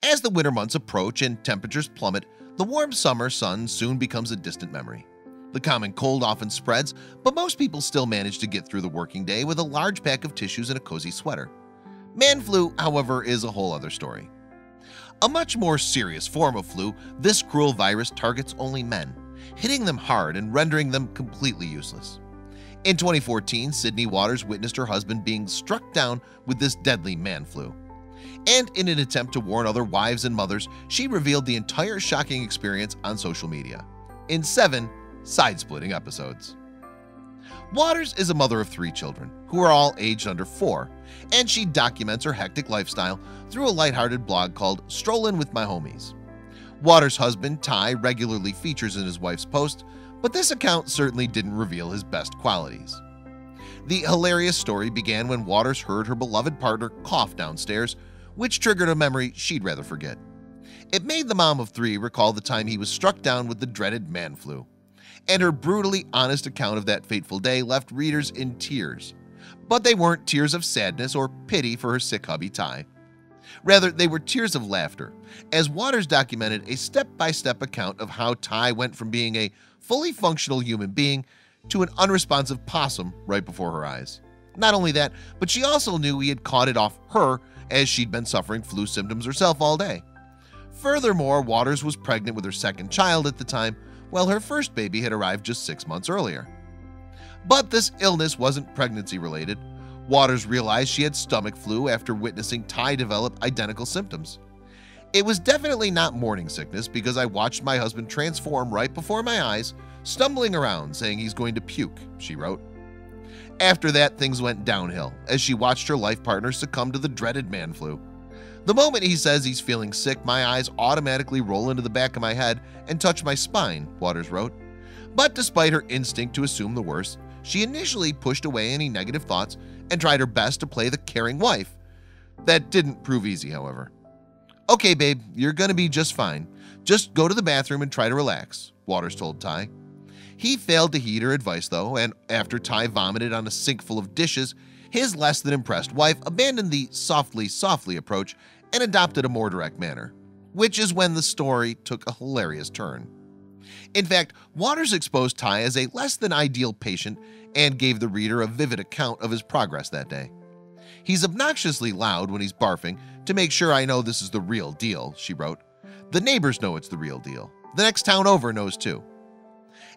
As the winter months approach and temperatures plummet, the warm summer sun soon becomes a distant memory. The common cold often spreads, but most people still manage to get through the working day with a large pack of tissues and a cozy sweater. Man flu, however, is a whole other story. A much more serious form of flu, this cruel virus targets only men, hitting them hard and rendering them completely useless. In 2014, Sydney Waters witnessed her husband being struck down with this deadly man flu. And in an attempt to warn other wives and mothers, she revealed the entire shocking experience on social media in 7 side-splitting episodes. Waters is a mother of 3 children who are all aged under 4, and she documents her hectic lifestyle through a lighthearted blog called Strollin' with My Homies. Waters' husband, Ty, regularly features in his wife's post, but this account certainly didn't reveal his best qualities. The hilarious story began when Waters heard her beloved partner cough downstairs, which triggered a memory she'd rather forget. It made the mom of 3 recall the time he was struck down with the dreaded man flu, and her brutally honest account of that fateful day left readers in tears. But they weren't tears of sadness or pity for her sick hubby Ty. Rather, they were tears of laughter, as Waters documented a step-by-step account of how Ty went from being a fully functional human being to an unresponsive possum right before her eyes. Not only that, but she also knew he had caught it off her, as she'd been suffering flu symptoms herself all day. Furthermore, Waters was pregnant with her second child at the time, while her first baby had arrived just 6 months earlier. But this illness wasn't pregnancy-related. Waters realized she had stomach flu after witnessing Ty develop identical symptoms. It was definitely not morning sickness because I watched my husband transform right before my eyes, stumbling around saying he's going to puke, she wrote. After that, things went downhill as she watched her life partner succumb to the dreaded man flu. The moment he says he's feeling sick, my eyes automatically roll into the back of my head and touch my spine, Waters wrote. But despite her instinct to assume the worst, she initially pushed away any negative thoughts and tried her best to play the caring wife. That didn't prove easy, however. "Okay, babe, you're gonna be just fine. Just go to the bathroom and try to relax," Waters told Ty. He failed to heed her advice though, and after Ty vomited on a sink full of dishes, his less than impressed wife abandoned the softly approach and adopted a more direct manner, which is when the story took a hilarious turn. In fact, Waters exposed Ty as a less than ideal patient and gave the reader a vivid account of his progress that day. "He's obnoxiously loud when he's barfing to make sure I know this is the real deal," she wrote. "The neighbors know it's the real deal. The next town over knows too."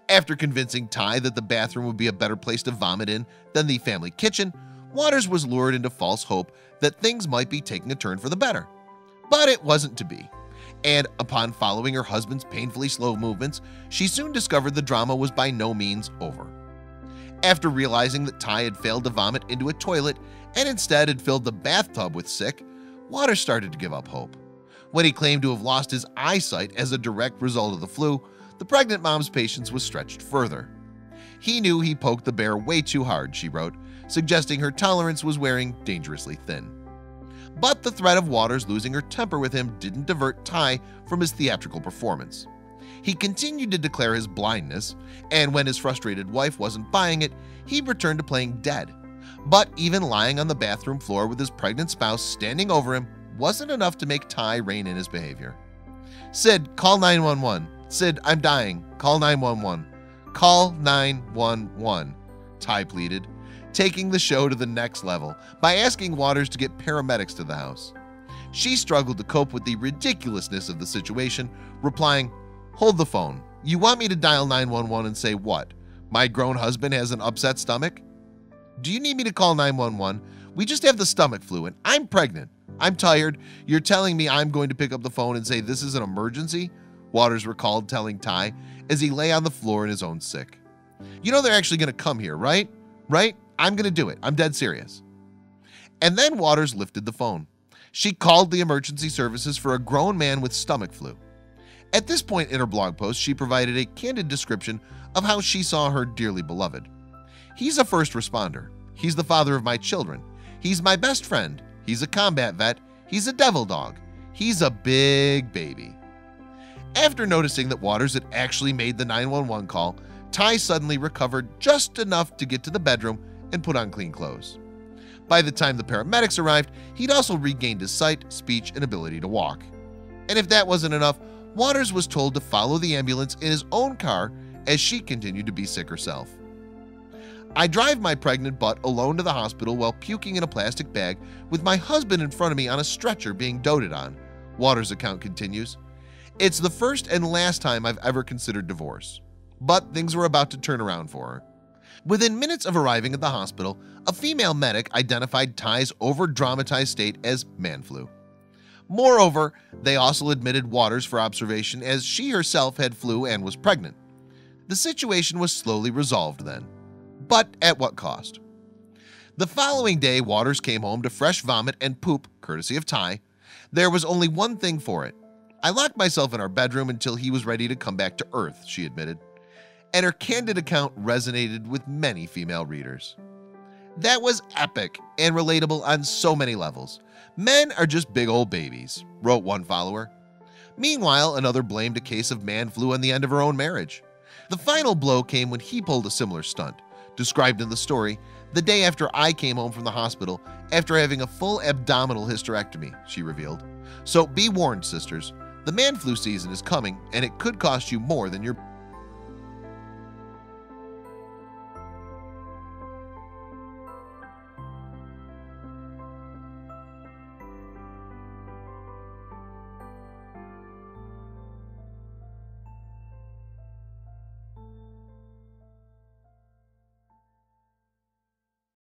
After convincing Ty that the bathroom would be a better place to vomit in than the family kitchen, Waters was lured into false hope that things might be taking a turn for the better. But it wasn't to be, and upon following her husband's painfully slow movements, she soon discovered the drama was by no means over. After realizing that Ty had failed to vomit into a toilet and instead had filled the bathtub with sick, Waters started to give up hope. When he claimed to have lost his eyesight as a direct result of the flu, the pregnant mom's patience was stretched further. "He knew he poked the bear way too hard," she wrote, suggesting her tolerance was wearing dangerously thin. But the threat of Waters losing her temper with him didn't divert Ty from his theatrical performance. He continued to declare his blindness, and when his frustrated wife wasn't buying it, he returned to playing dead. But even lying on the bathroom floor with his pregnant spouse standing over him wasn't enough to make Ty rein in his behavior. "Sid, call 911. Sid, I'm dying. Call 911. Call 911, Ty pleaded, taking the show to the next level by asking Waters to get paramedics to the house. She struggled to cope with the ridiculousness of the situation, replying, "Hold the phone. You want me to dial 911 and say what? My grown husband has an upset stomach? Do you need me to call 911? We just have the stomach flu and I'm pregnant. I'm tired. You're telling me I'm going to pick up the phone and say this is an emergency?" Waters recalled telling Ty as he lay on the floor in his own sick. "You know they're actually going to come here, right? Right? I'm going to do it. I'm dead serious." And then Waters lifted the phone. She called the emergency services for a grown man with stomach flu. At this point in her blog post, she provided a candid description of how she saw her dearly beloved. "He's a first responder. He's the father of my children. He's my best friend. He's a combat vet. He's a devil dog. He's a big baby." After noticing that Waters had actually made the 911 call, Ty suddenly recovered just enough to get to the bedroom and put on clean clothes. By the time the paramedics arrived, he'd also regained his sight, speech, and ability to walk. And if that wasn't enough, Waters was told to follow the ambulance in his own car as she continued to be sick herself. I drive my pregnant butt alone to the hospital while puking in a plastic bag with my husband in front of me on a stretcher being doted on, Waters' account continues. It's the first and last time I've ever considered divorce. But things were about to turn around for her. Within minutes of arriving at the hospital, a female medic identified Ty's over-dramatized state as man flu. Moreover, they also admitted Waters for observation as she herself had flu and was pregnant. The situation was slowly resolved then. But at what cost? The following day, Waters came home to fresh vomit and poop, courtesy of Ty. There was only one thing for it. I locked myself in our bedroom until he was ready to come back to Earth, she admitted. And her candid account resonated with many female readers. That was epic and relatable on so many levels. Men are just big old babies, wrote one follower. Meanwhile, another blamed a case of man flu on the end of her own marriage. The final blow came when he pulled a similar stunt. Described in the story, the day after I came home from the hospital after having a full abdominal hysterectomy, she revealed. So be warned, sisters, the man flu season is coming and it could cost you more than your